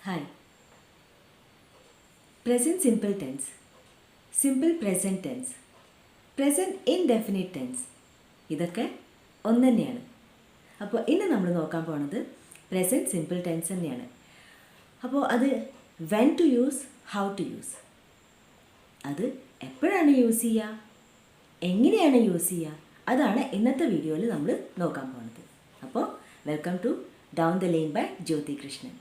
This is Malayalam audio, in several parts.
Hi. Present simple tense, simple present tense, present indefinite tense ഇതൊക്കെ ഒന്ന് തന്നെയാണ്. അപ്പോൾ ഇന്ന് നമ്മൾ നോക്കാൻ പോണത് പ്രസൻറ്റ് സിമ്പിൾ ടെൻസ് തന്നെയാണ്. അപ്പോൾ അത് when to use, how to use, അത് എപ്പോഴാണ് യൂസ് ചെയ്യുക, എങ്ങനെയാണ് യൂസ് ചെയ്യുക, അതാണ് ഇന്നത്തെ വീഡിയോയിൽ നമ്മൾ നോക്കാൻ പോണത്. അപ്പോൾ welcome to down the lane by Jyothi Krishnan.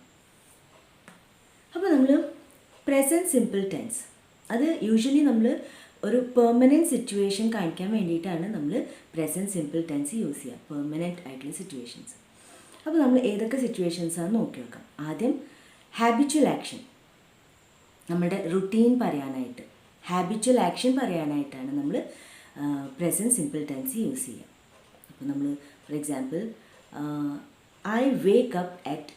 അപ്പോൾ നമ്മൾ പ്രസൻറ്റ് സിമ്പിൾ ടെൻസ് അത് യൂഷ്വലി നമ്മൾ ഒരു പെർമനൻറ്റ് സിറ്റുവേഷൻ കാണിക്കാൻ വേണ്ടിയിട്ടാണ് നമ്മൾ പ്രസൻറ്റ് സിമ്പിൾ ടെൻസ് യൂസ് ചെയ്യുക, പെർമനൻറ്റ് ആയിട്ടുള്ള സിറ്റുവേഷൻസ്. അപ്പോൾ നമ്മൾ ഏതൊക്കെ സിറ്റുവേഷൻസാണെന്ന് നോക്കി നോക്കാം. ആദ്യം ഹാബിച്വൽ ആക്ഷൻ, നമ്മുടെ റുട്ടീൻ പറയാനായിട്ട്, ഹാബിച്വൽ ആക്ഷൻ പറയാനായിട്ടാണ് നമ്മൾ പ്രസൻറ്റ് സിമ്പിൾ ടെൻസ് യൂസ് ചെയ്യുക. അപ്പോൾ നമ്മൾ for example I wake up at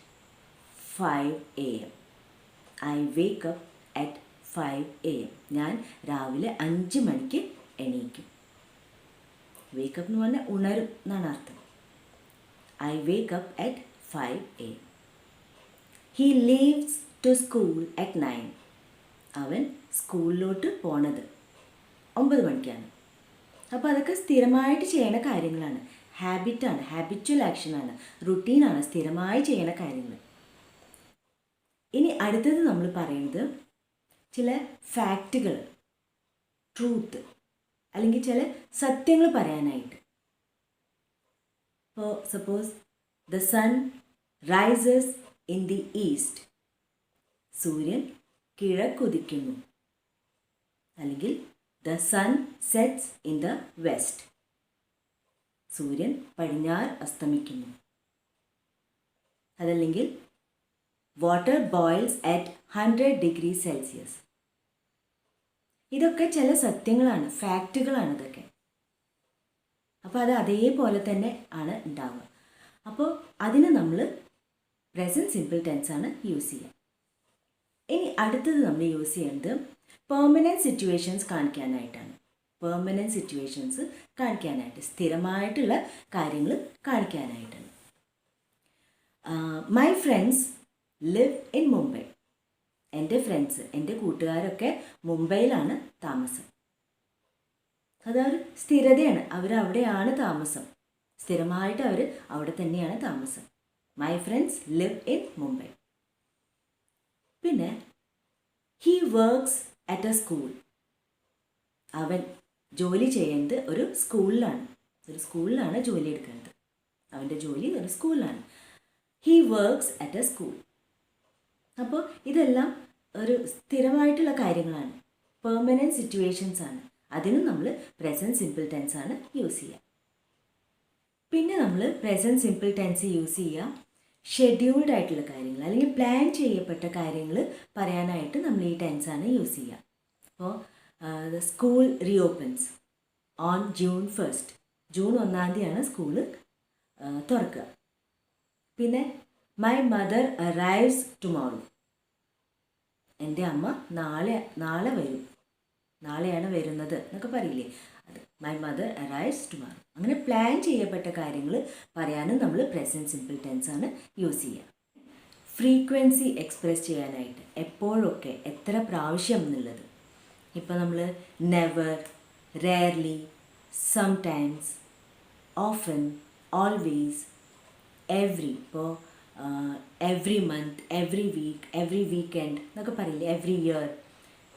5 AM. I wake up at 5 AM. ഞാൻ രാവിലെ 5 മണിക്ക് എണീക്കും. വേക്കപ്പ് എന്ന് പറഞ്ഞാൽ ഉണരും എന്നാണ് അർത്ഥം. I wake up at 5 AM. He leaves to school at 9. അവൻ സ്കൂളിലോട്ട് പോണത് 9 മണിക്കാണ്. അപ്പോൾ അതൊക്കെ സ്ഥിരമായിട്ട് ചെയ്യണ കാര്യങ്ങളാണ്, ഹാബിറ്റാണ്, ഹാബിച്വൽ ആക്ഷനാണ്, റുട്ടീനാണ്, സ്ഥിരമായി ചെയ്യണ കാര്യങ്ങൾ. ഇനി അടുത്തത് നമ്മൾ പറയുന്നത് ചില ഫാക്റ്റുകൾ, ട്രൂത്ത് അല്ലെങ്കിൽ ചില സത്യങ്ങൾ പറയാനായിട്ട്. ഇപ്പോൾ suppose the sun rises in the east, സൂര്യൻ കിഴക്കുദിക്കുന്നു. അല്ലെങ്കിൽ the sun sets in the west, സൂര്യൻ പടിഞ്ഞാറ് അസ്തമിക്കുന്നു. അതല്ലെങ്കിൽ water boils at 100 degrees Celsius. ഇതൊക്കെ ചില സത്യങ്ങളാണ്, ഫാക്റ്റുകളാണ് ഇതൊക്കെ. അപ്പോൾ അത് അതേപോലെ തന്നെ ആണ് ഉണ്ടാവുക. അപ്പോൾ അതിന് നമ്മൾ പ്രസൻറ്റ് സിമ്പിൾ ടെൻസ് ആണ് യൂസ് ചെയ്യുക. ഇനി അടുത്തത് നമ്മൾ യൂസ് ചെയ്യുന്നത് പെർമനൻറ്റ് സിറ്റുവേഷൻസ് കാണിക്കാനായിട്ടാണ്. പെർമനൻറ്റ് സിറ്റുവേഷൻസ് കാണിക്കാനായിട്ട്, സ്ഥിരമായിട്ടുള്ള കാര്യങ്ങൾ കാണിക്കാനായിട്ടാണ്. My friends live in Mumbai. എൻ്റെ ഫ്രണ്ട്സ്, എൻ്റെ കൂട്ടുകാരൊക്കെ മുംബൈയിലാണ് താമസം. അതൊരു സ്ഥിരതയാണ്, അവരവിടെയാണ് താമസം, സ്ഥിരമായിട്ട് അവർ അവിടെ തന്നെയാണ് താമസം. My friends live in Mumbai. പിന്നെ he works at a school. അവൻ ജോലി ചെയ്യുന്നത് ഒരു സ്കൂളിലാണ് ജോലി എടുക്കുന്നത്. അവൻ്റെ ജോലി ഒരു സ്കൂളിലാണ്. He works at a school. അപ്പോൾ ഇതെല്ലാം ഒരു സ്ഥിരമായിട്ടുള്ള കാര്യങ്ങളാണ്, പെർമനൻറ്റ് സിറ്റുവേഷൻസ് ആണ്. അതിനും നമ്മൾ പ്രസൻറ്റ് സിമ്പിൾ ടെൻസ് ആണ് യൂസ് ചെയ്യുക. പിന്നെ നമ്മൾ പ്രസൻറ്റ് സിമ്പിൾ ടെൻസ് യൂസ് ചെയ്യുക ഷെഡ്യൂൾഡ് ആയിട്ടുള്ള കാര്യങ്ങൾ അല്ലെങ്കിൽ പ്ലാൻ ചെയ്യപ്പെട്ട കാര്യങ്ങൾ പറയാനായിട്ട് നമ്മൾ ഈ ടെൻസാണ് യൂസ് ചെയ്യുക. അപ്പോൾ school റീഓപ്പൺസ് on June 1st. June 1 school തുറക്കുക. പിന്നെ മൈ മദർ അറൈവ്സ് ടുമോറോ. എൻ്റെ അമ്മ നാളെ വരും, നാളെയാണ് വരുന്നത് എന്നൊക്കെ പറയില്ലേ, അത് മൈ മദർ അറൈവ്സ് ടുമോറോ. അങ്ങനെ പ്ലാൻ ചെയ്യപ്പെട്ട കാര്യങ്ങൾ പറയാനും നമ്മൾ പ്രസൻറ്റ് സിമ്പിൾ ടെൻസ് ആണ് യൂസ് ചെയ്യുക. ഫ്രീക്വൻസി എക്സ്പ്രസ് ചെയ്യാനായിട്ട്, എപ്പോഴൊക്കെ, എത്ര പ്രാവശ്യം എന്നുള്ളത്. ഇപ്പോൾ നമ്മൾ never, rarely, sometimes, often, always, every, ഇപ്പോൾ every month, every week, every weekend എന്നൊക്കെ പറയില്ലേ, എവ്രി ഇയർ.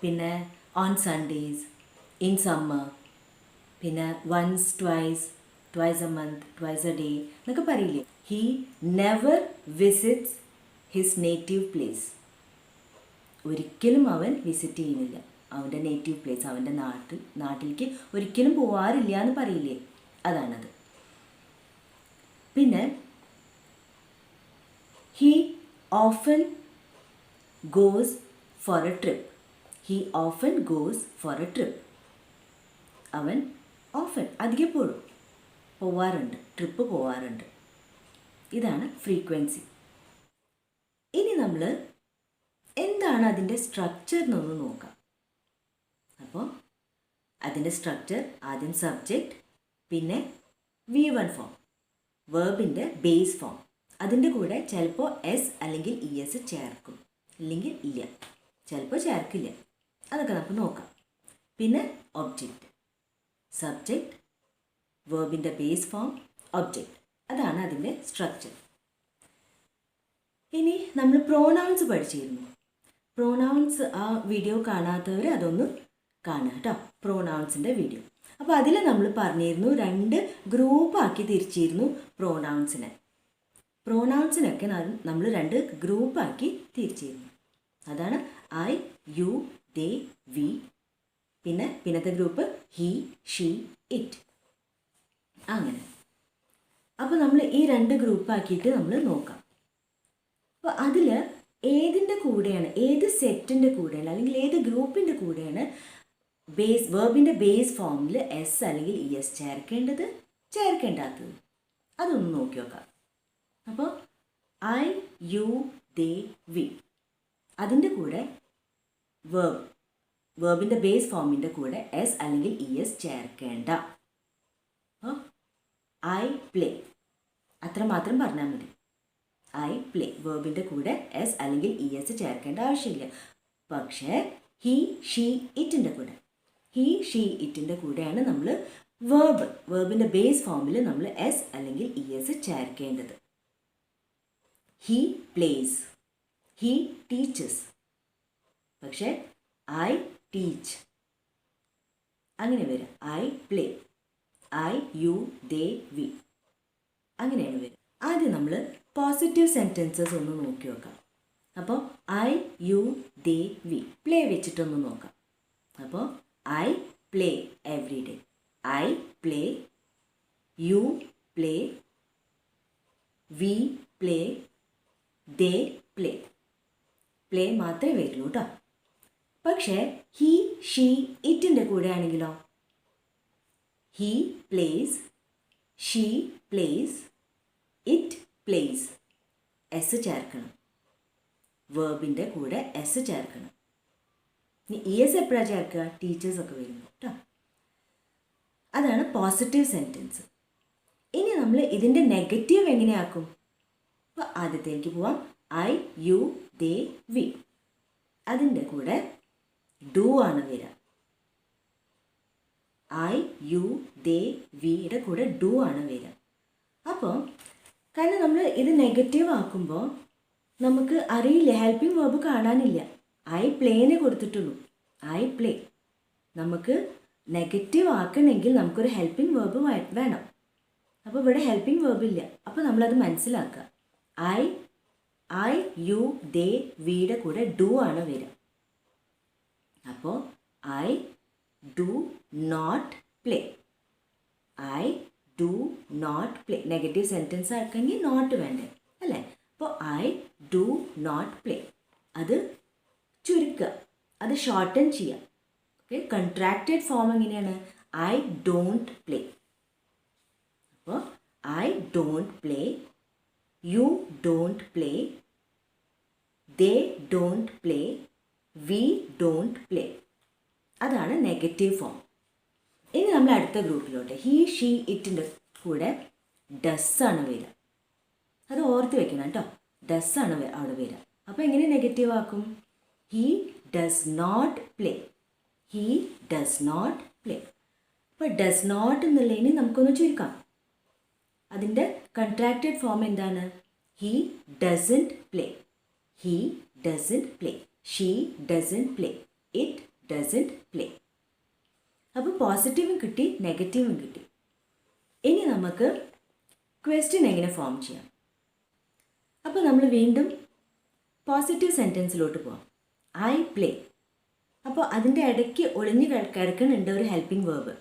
പിന്നെ ഓൺ സൺഡേസ്, ഇൻ സമ്മർ, പിന്നെ once, twice a month, twice a day എന്നൊക്കെ പറയില്ലേ. He never visits his native place. ഒരിക്കലും അവൻ വിസിറ്റ് ചെയ്യുന്നില്ല അവൻ്റെ നേറ്റീവ് പ്ലേസ്, അവൻ്റെ നാട്ടിലേക്ക് ഒരിക്കലും പോവാറില്ല എന്ന് പറയില്ലേ, അതാണത്. പിന്നെ he often goes for a trip. He often goes for a trip. അവൻ ഓഫൻ, അധികപ്പോഴും പോവാറുണ്ട്, ട്രിപ്പ് പോവാറുണ്ട്. ഇതാണ് ഫ്രീക്വൻസി. ഇനി നമ്മൾ എന്താണ് അതിൻ്റെ സ്ട്രക്ചർ എന്നൊന്ന് നോക്കാം. അപ്പോൾ അതിൻ്റെ സ്ട്രക്ചർ ആദ്യം സബ്ജക്റ്റ്, പിന്നെ V1 ഫോം, വേർബിൻ്റെ ബേസ് ഫോം, അതിൻ്റെ കൂടെ ചിലപ്പോൾ എസ് അല്ലെങ്കിൽ ഇ എസ് ചേർക്കും. ഇല്ലെങ്കിൽ ഇല്ല, ചിലപ്പോൾ ചേർക്കില്ല. അതൊക്കെ നമുക്ക് നോക്കാം. പിന്നെ ഒബ്ജക്റ്റ്, സബ്ജക്റ്റ്, വേർബിൻ്റെ ബേസ് ഫോം, ഒബ്ജക്റ്റ്. അതാണ് അതിൻ്റെ സ്ട്രക്ചർ. ഇനി നമ്മൾ പ്രോനൗൺസ് പഠിച്ചിരുന്നു. പ്രോനൗൺസ് ആ വീഡിയോ കാണാത്തവർ അതൊന്ന് കാണുക കേട്ടോ, പ്രോനൗൺസിൻ്റെ വീഡിയോ. അപ്പോൾ അതിൽ നമ്മൾ പറഞ്ഞിരുന്നു 2 ഗ്രൂപ്പാക്കി തിരിച്ചിരുന്നു പ്രോനൗൺസിനെ. പ്രോനൗൺസിനൊക്കെ നമ്മൾ 2 ഗ്രൂപ്പാക്കി തിരിച്ചിരുന്നു. അതാണ് ഐ, യു, ദേ, വി. പിന്നത്തെ ഗ്രൂപ്പ് ഹി, ഷീ, ഇറ്റ്. അങ്ങനെ. അപ്പോൾ നമ്മൾ ഈ 2 ഗ്രൂപ്പാക്കിയിട്ട് നമ്മൾ നോക്കാം. അപ്പോൾ അതിൽ ഏതിൻ്റെ കൂടെയാണ്, ഏത് സെറ്റിൻ്റെ കൂടെയാണ് അല്ലെങ്കിൽ ഏത് ഗ്രൂപ്പിൻ്റെ കൂടെയാണ് വേർബിൻ്റെ ബേസ് ഫോമിൽ എസ് അല്ലെങ്കിൽ ഇ എസ് ചേർക്കേണ്ടത്, ചേർക്കേണ്ടാത്തത്, അതൊന്ന് നോക്കി നോക്കാം. അപ്പോൾ ഐ, യു, ദേ, വി, അതിൻ്റെ കൂടെ വേർബിൻ്റെ ബേസ് ഫോമിൻ്റെ കൂടെ എസ് അല്ലെങ്കിൽ ഇ എസ് ചേർക്കേണ്ട. അപ്പോൾ ഐ പ്ലേ, അത്രമാത്രം പറഞ്ഞാൽ മതി. ഐ പ്ലേ, വേർബിൻ്റെ കൂടെ എസ് അല്ലെങ്കിൽ ഇ എസ് ചേർക്കേണ്ട ആവശ്യമില്ല. പക്ഷേ ഹി, ഷീ, ഇറ്റിൻ്റെ കൂടെയാണ് നമ്മൾ വേർബിൻ്റെ ബേസ് ഫോമിൽ നമ്മൾ എസ് അല്ലെങ്കിൽ ഇ എസ് ചേർക്കേണ്ടത്. He plays, he teaches. പക്ഷേ ഐ ടീച്ച്, അങ്ങനെ വരും. I play, I, you, they, we, അങ്ങനെയാണ് വരും. ആദ്യം നമ്മൾ പോസിറ്റീവ് സെൻറ്റൻസസ് ഒന്ന് നോക്കി നോക്കാം. അപ്പോൾ I, you, they, we, play വെച്ചിട്ടൊന്ന് നോക്കാം. അപ്പോൾ I play every day, I play, you play, we play, they play. Play മാത്രമേ വരുള്ളൂ കേട്ടോ. പക്ഷേ ഹി, ഷീ, ഇറ്റിൻ്റെ കൂടെ ആണെങ്കിലോ he plays, she plays, it plays. S ചേർക്കണം, വേർബിൻ്റെ കൂടെ എസ് ചേർക്കണം. ഇനി ഇ എസ് എപ്പോഴാണ് ചേർക്കുക? ടീച്ചേഴ്സൊക്കെ വരുമ്പോൾ കേട്ടോ. അതാണ് പോസിറ്റീവ് സെൻറ്റൻസ്. ഇനി നമ്മൾ ഇതിൻ്റെ നെഗറ്റീവ് എങ്ങനെയാക്കും? അപ്പോൾ ആദ്യത്തേക്ക് പോവാം. ഐ, യു, ദേ, വി, അതിൻ്റെ കൂടെ ഡു ആണ് വരിക. ഐ, യു, ദേ, വിയുടെ കൂടെ ഡു ആണ് വരിക. അപ്പോൾ കാരണം നമ്മൾ ഇത് നെഗറ്റീവ് ആക്കുമ്പോൾ നമുക്ക് അറിയില്ല, ഹെൽപ്പിംഗ് വേർബ് കാണാനില്ല. ഐ പ്ലേനെ കൊടുത്തിട്ടുള്ളൂ, ഐ പ്ലേ. നമുക്ക് നെഗറ്റീവ് ആക്കണമെങ്കിൽ നമുക്കൊരു ഹെൽപ്പിംഗ് വേർബ് വേണം. അപ്പോൾ ഇവിടെ ഹെൽപ്പിംഗ് വേർബ് ഇല്ല. അപ്പോൾ നമ്മളത് മനസ്സിലാക്കുക. ഐ, യു, ദേ, വിയുടെ കൂടെ ഡു ആണ് വരിക. അപ്പോൾ I do not play, I do not play. Negative sentence ആണെങ്കിൽ നോട്ട് വേണ്ടേ അല്ലേ? അപ്പോൾ ഐ ഡു നോട്ട് പ്ലേ, അത് ചുരുക്കുക, അത് ഷോർട്ടൻ ചെയ്യുക. ഓക്കെ, കൺട്രാക്റ്റഡ് ഫോം എങ്ങനെയാണ്? I don't play. അപ്പോൾ I don't play, you don't play, they don't play, we don't play. അതാണ് നെഗറ്റീവ് ഫോം. ഇനി നമ്മൾ അടുത്ത ഗ്രൂപ്പിലോട്ട് ഹി, ഷീ, ഇറ്റിൻ്റെ കൂടെ ഡസ്സാണ് വരിക. അത് ഓർത്ത് വെക്കണം കേട്ടോ, ഡസ്സാണ് അവിടെ വരിക. അപ്പോൾ എങ്ങനെ നെഗറ്റീവ് ആക്കും? He does not play, he does not play. അപ്പോൾ ഡസ് നോട്ട് എന്നുള്ളതിന് നമുക്കൊന്ന് ചുരുക്കാം. അതിൻ്റെ കൺട്രാക്റ്റഡ് ഫോം എന്താണ്? He doesn't play, he doesn't play, she doesn't play, it doesn't play. അപ്പോൾ പോസിറ്റീവും കിട്ടി, നെഗറ്റീവും കിട്ടി. ഇനി നമുക്ക് ക്വസ്റ്റ്യൻ എങ്ങനെ ഫോം ചെയ്യാം? അപ്പോൾ നമ്മൾ വീണ്ടും പോസിറ്റീവ് സെൻറ്റൻസിലോട്ട് പോകാം. I play. അപ്പോൾ അതിൻ്റെ ഇടയ്ക്ക് ഒളിഞ്ഞ് കിടക്കുന്നുണ്ട് ഒരു helping verb.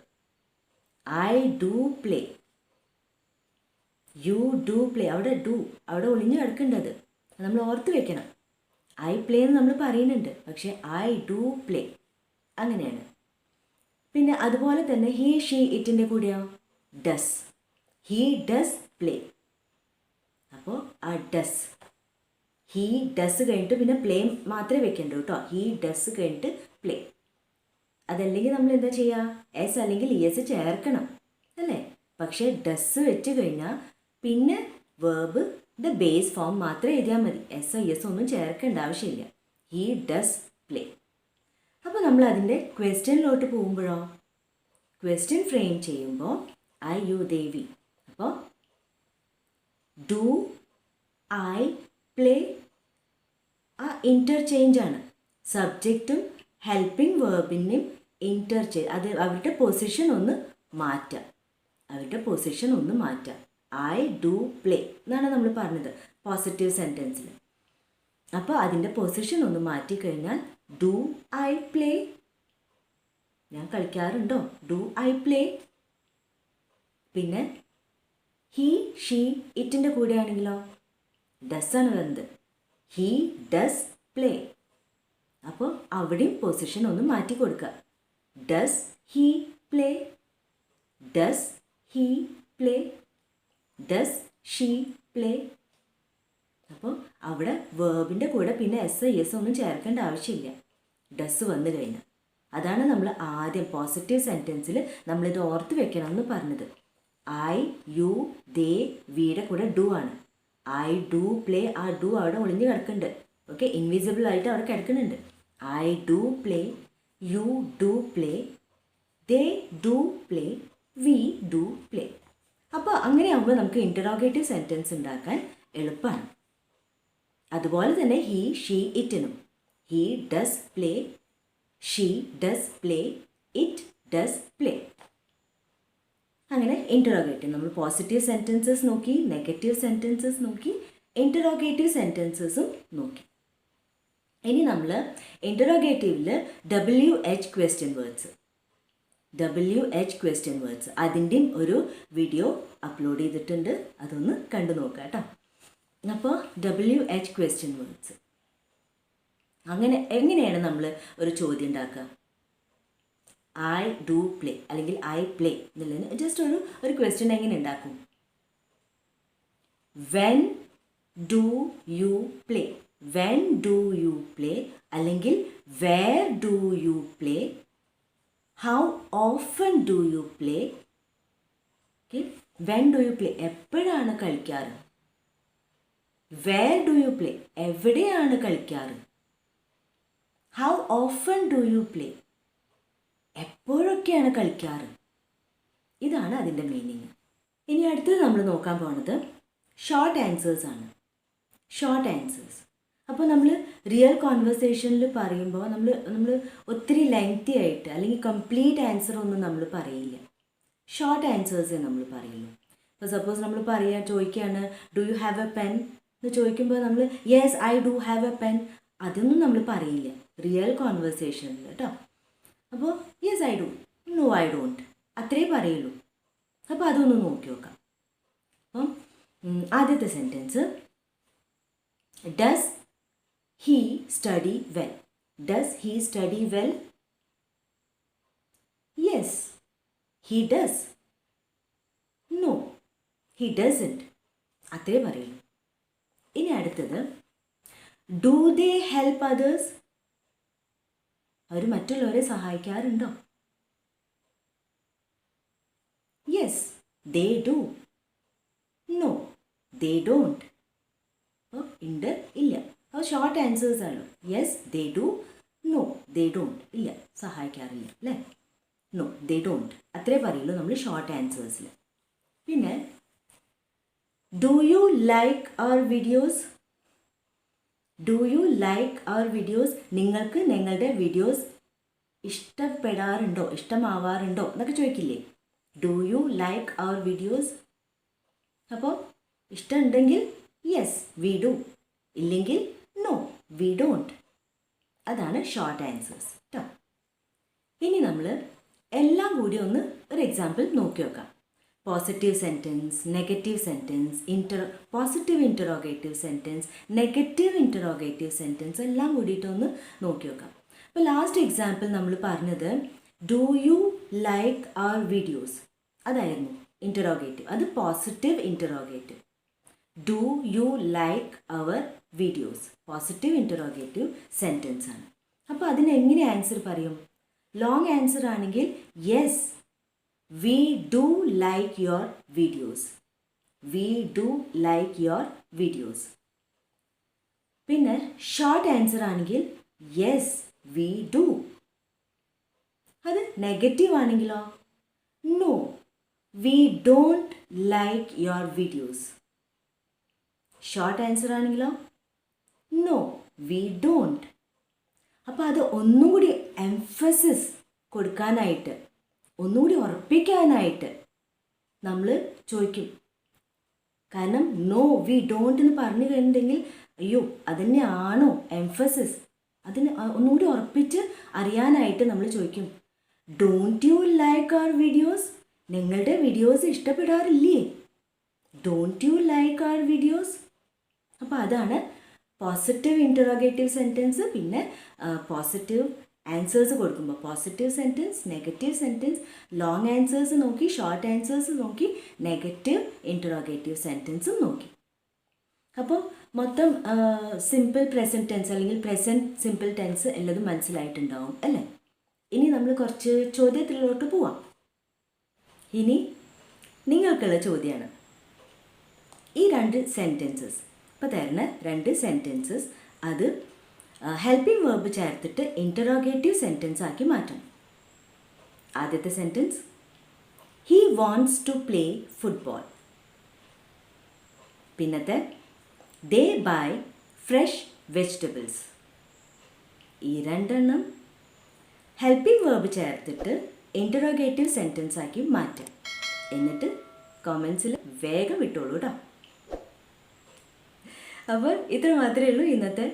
I do play, you do play. അവിടെ ഒളിഞ്ഞ് കിടക്കേണ്ടത് നമ്മൾ ഓർത്ത് വെക്കണം. ഐ പ്ലേ എന്ന് നമ്മൾ പറയുന്നുണ്ട്, പക്ഷേ ഐ ഡു പ്ലേ അങ്ങനെയാണ്. പിന്നെ അതുപോലെ തന്നെ ഹി, ഷീ, ഇറ്റിൻ്റെ കൂടെയോ ഡസ്, ഹി ഡസ് പ്ലേ. അപ്പോൾ ആ ഡസ്, ഹി ഡസ് കഴിഞ്ഞിട്ട് പിന്നെ പ്ലേ മാത്രമേ വെക്കേണ്ടൂ കേട്ടോ. ഹി ഡസ് കഴിഞ്ഞിട്ട് പ്ലേ. അതല്ലെങ്കിൽ നമ്മൾ എന്താ ചെയ്യുക? എസ് അല്ലെങ്കിൽ ഇ എസ് ചേർക്കണം അല്ലേ? പക്ഷേ ഡസ് വെച്ച് കഴിഞ്ഞാൽ പിന്നെ വേർബിൻ്റെ ബേസ് ഫോം മാത്രം എഴുതിയാൽ മതി. എസ് ഐ എസ് ഒന്നും ചേർക്കേണ്ട ആവശ്യമില്ല. He does play. അപ്പോൾ നമ്മൾ അതിൻ്റെ ക്വസ്റ്റ്യനിലോട്ട് പോകുമ്പോഴോ, ക്വസ്റ്റ്യൻ ഫ്രെയിം ചെയ്യുമ്പോൾ ഐ യു ദേ വി. അപ്പോൾ ഡു ഐ പ്ലേ ആ ഇൻ്റർചേഞ്ച് ആണ്. സബ്ജക്റ്റും ഹെൽപ്പിംഗ് വേർബിൻ്റെയും ഇൻ്റർചേഞ്ച്, അത് അവരുടെ പൊസിഷൻ ഒന്ന് മാറ്റാം. ഐ ഡു പ്ലേ എന്നാണ് നമ്മൾ പറഞ്ഞത് പോസിറ്റീവ് സെൻറ്റൻസിൽ. അപ്പോൾ അതിൻ്റെ പൊസിഷൻ ഒന്ന് മാറ്റിക്കഴിഞ്ഞാൽ ഡു ഐ പ്ലേ, ഞാൻ കളിക്കാറുണ്ടോ, ഡു ഐ പ്ലേ. പിന്നെ ഹീ ഷീ ഇറ്റിൻ്റെ കൂടെ ആണെങ്കിലോ ഡസ് ആണ് വരുന്നത്, ഹീ ഡസ് പ്ലേ. അപ്പോൾ അവിടെയും പൊസിഷൻ ഒന്ന് മാറ്റി കൊടുക്കുക. Does he play, does he play, does she play. അപ്പോൾ അവിടെ വേർബിൻ്റെ കൂടെ പിന്നെ എസ് എസ് ഒന്നും ചേർക്കേണ്ട ആവശ്യമില്ല, ഡസ് വന്നു കഴിഞ്ഞാൽ. അതാണ് നമ്മൾ ആദ്യം പോസിറ്റീവ് സെൻറ്റൻസിൽ നമ്മളിത് ഓർത്ത് വെക്കണം എന്ന് പറഞ്ഞത്. ഐ യു ദേ വിയുടെ കൂടെ ഡു ആണ്. ഐ ഡു പ്ലേ, ആ ഡു അവിടെ ഒളിഞ്ഞ് കിടക്കുന്നുണ്ട്. ഓക്കെ, ഇൻവിസിബിൾ ആയിട്ട് അവിടെ കിടക്കുന്നുണ്ട്. I do play, you do play, they do play, we do play. അപ്പോൾ അങ്ങനെയാകുമ്പോൾ നമുക്ക് ഇൻ്ററോഗേറ്റീവ് സെൻറ്റൻസ് ഉണ്ടാക്കാൻ എളുപ്പമാണ്. അതുപോലെ തന്നെ ഹീ ഷീ ഇറ്റിനും he does play, she does play, it does play. അങ്ങനെ ഇൻ്ററോഗേറ്റീവ് നമ്മൾ പോസിറ്റീവ് സെൻറ്റൻസസ് നോക്കി, നെഗറ്റീവ് സെൻറ്റൻസസ് നോക്കി, ഇൻ്ററോഗേറ്റീവ് സെൻറ്റൻസസും നോക്കി. ഇനി നമ്മൾ ഇൻ്ററോഗേറ്റീവിൽ WH ക്വസ്റ്റ്യൻ വേർഡ്സ് അതിൻ്റെയും ഒരു വീഡിയോ അപ്ലോഡ് ചെയ്തിട്ടുണ്ട്, അതൊന്ന് കണ്ടു നോക്കുക കേട്ടോ. അപ്പോൾ WH ക്വസ്റ്റ്യൻ വേർഡ്സ് എങ്ങനെയാണ് നമ്മൾ ഒരു ചോദ്യം ഉണ്ടാക്കുക? ഐ ഡു പ്ലേ അല്ലെങ്കിൽ ഐ പ്ലേ എന്നുള്ളതിന് ജസ്റ്റ് ഒരു ക്വസ്റ്റ്യൻ എങ്ങനെ ഉണ്ടാക്കും? When do you play, when do you play, അല്ലെങ്കിൽ where do you play, how often do you play. Okay, when do you play എപ്പോഴാണ് കളിക്കാറ്? വേർ ഡു യു പ്ലേ എവിടെയാണ് കളിക്കാറ്? How often do you play എപ്പോഴൊക്കെയാണ് കളിക്കാറ്? ഇതാണ് അതിൻ്റെ മീനിങ്. ഇനി അടുത്തത് നമ്മൾ നോക്കാൻ പോകുന്നത് ഷോർട്ട് ആൻസേഴ്സ് ആണ്. ഷോർട്ട് ആൻസേഴ്സ് അപ്പോൾ നമ്മൾ റിയൽ കോൺവെർസേഷനിൽ പറയുമ്പോൾ നമ്മൾ ഒത്തിരി ലെങ്തി ആയിട്ട് അല്ലെങ്കിൽ കംപ്ലീറ്റ് ആൻസർ ഒന്നും നമ്മൾ പറയില്ല. ഷോർട്ട് ആൻസേഴ്സേ നമ്മൾ പറയുള്ളൂ. ഇപ്പോൾ സപ്പോസ് നമ്മൾ ചോദിക്കുകയാണ് do you have a pen എന്ന് ചോദിക്കുമ്പോൾ നമ്മൾ yes I do have a pen, അതൊന്നും നമ്മൾ പറയില്ല റിയൽ കോൺവെർസേഷനിൽ കേട്ടോ. അപ്പോൾ yes I do, no I don't, അത്രേ പറയുള്ളൂ. അപ്പോൾ അതൊന്ന് നോക്കി നോക്കാം. അപ്പം ആദ്യത്തെ sentence, does he study well. Does he study well? Yes he does. No he doesn't, അത്രേ പറയുള്ളൂ. ഇനി അടുത്തത്, ഡു ദേ ഹെൽപ്പ് അതേഴ്സ്? അവർ മറ്റുള്ളവരെ സഹായിക്കാറുണ്ടോ? Yes they do. No they don't. അപ്പോൾ ഉണ്ട് ഇല്ല, അപ്പോൾ ഷോർട്ട് ആൻസേഴ്സ് ആണ്. Yes they do, no they don't, ഇല്ല സഹായിക്കാറില്ല അല്ലേ. നോ ദേ ഡോണ്ട്, അത്രേ പറയുള്ളൂ നമ്മൾ ഷോർട്ട് ആൻസേഴ്സിൽ. പിന്നെ do you like our videos? Do you like our videos? നിങ്ങൾക്ക് ഞങ്ങളുടെ വീഡിയോസ് ഇഷ്ടപ്പെടാറുണ്ടോ, ഇഷ്ടമാവാറുണ്ടോ എന്നൊക്കെ ചോദിക്കില്ലേ? Do you like our videos? അപ്പോൾ ഇഷ്ടമുണ്ടെങ്കിൽ യെസ് വി ഡു, ഇല്ലെങ്കിൽ നോ വി ഡോണ്ട്. അതാണ് ഷോർട്ട് ആൻസേഴ്സ് കേട്ടോ. ഇനി നമ്മൾ എല്ലാം കൂടി ഒരു എക്സാമ്പിൾ നോക്കി നോക്കാം. Positive sentence, negative sentence, positive interrogative sentence, negative interrogative sentence എല്ലാം കൂടിയിട്ടൊന്ന് നോക്കി നോക്കാം. അപ്പോൾ ലാസ്റ്റ് എക്സാമ്പിൾ നമ്മൾ പറഞ്ഞത് do you like our videos, അതായിരുന്നു ഇൻ്ററോഗേറ്റീവ്, അത് positive interrogative. Do you like our videos positive interrogative sentence ആണ്. അപ്പോൾ അതിന് എങ്ങനെ ആൻസർ പറയും? ലോങ് ആൻസർ ആണെങ്കിൽ yes we do like your videos. We do like your videos. പിന്നെ ഷോർട്ട് ആൻസർ ആണെങ്കിൽ യെസ് വി ഡു. അത് നെഗറ്റീവ് ആണെങ്കിലോ no we don't like your videos. Short answer ആണെങ്കിലോ നോ വി ഡോണ്ട്. അപ്പോൾ അത് ഒന്നും കൂടി എംഫസിസ് കൊടുക്കാനായിട്ട്, ഒന്നുകൂടി ഉറപ്പിക്കാനായിട്ട് നമ്മൾ ചോദിക്കും. കാരണം നോ വി ഡോണ്ട് എന്ന് പറഞ്ഞു കഴിഞ്ഞിട്ടുണ്ടെങ്കിൽ അയ്യോ അതുതന്നെയാണോ എംഫസിസ്, അതിന് ഒന്നുകൂടി ഉറപ്പിച്ച് അറിയാനായിട്ട് നമ്മൾ ചോദിക്കും don't you like our videos, നിങ്ങളുടെ വീഡിയോസ് ഇഷ്ടപ്പെടാറില്ലേ, don't you like our videos. അപ്പോൾ അതാണ് പോസിറ്റീവ് ഇൻറ്ററോഗേറ്റീവ് സെൻറ്റൻസ്. പിന്നെ പോസിറ്റീവ് ആൻസേഴ്സ് കൊടുക്കുമ്പോൾ positive sentence, negative sentence, long answers നോക്കി, ഷോർട്ട് ആൻസേഴ്സ് നോക്കി, നെഗറ്റീവ് ഇൻറ്ററോഗേറ്റീവ് സെൻറ്റൻസും നോക്കി. അപ്പോൾ മൊത്തം സിമ്പിൾ പ്രസൻറ്റ് ടെൻസ് അല്ലെങ്കിൽ പ്രസൻറ്റ് സിമ്പിൾ ടെൻസ് എല്ലതും മനസ്സിലായിട്ടുണ്ടാവും അല്ലേ. ഇനി നമ്മൾ കുറച്ച് ചോദ്യത്തിലോട്ട് പോവാം. ഇനി നിങ്ങൾക്കുള്ള ചോദ്യമാണ് ഈ രണ്ട് സെൻറ്റൻസസ് ഇപ്പോൾ തരുന്ന രണ്ട് സെൻറ്റൻസസ് അത് ഹെൽപ്പിംഗ് വേർബ് ചേർത്തിട്ട് ഇൻറ്ററോഗേറ്റീവ് സെൻറ്റൻസ് ആക്കി മാറ്റണം. ആദ്യത്തെ sentence he wants to play football. പിന്നത്തെ ദേ ബൈ ഫ്രഷ് വെജിറ്റബിൾസ്. ഈ രണ്ടെണ്ണം ഹെൽപ്പിംഗ് വേർബ് ചേർത്തിട്ട് ഇൻറ്ററോഗേറ്റീവ് സെൻറ്റൻസ് ആക്കി മാറ്റാം. എന്നിട്ട് കമൻസിൽ വേഗം വിട്ടോളൂ കേട്ടോ. അപ്പോൾ ഇത്ര മാത്രമേ ഉള്ളൂ ഇന്നത്തെ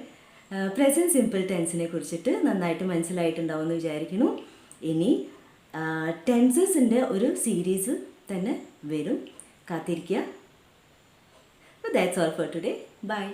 പ്രസൻറ്റ് സിമ്പിൾ ടെൻസിനെ കുറിച്ചിട്ട്. നന്നായിട്ട് മനസ്സിലായിട്ടുണ്ടാവും എന്ന് വിചാരിക്കുന്നു. ഇനി ടെൻസസിൻ്റെ ഒരു സീരീസ് തന്നെ വരും, കാത്തിരിക്കുക. That's all for today. Bye.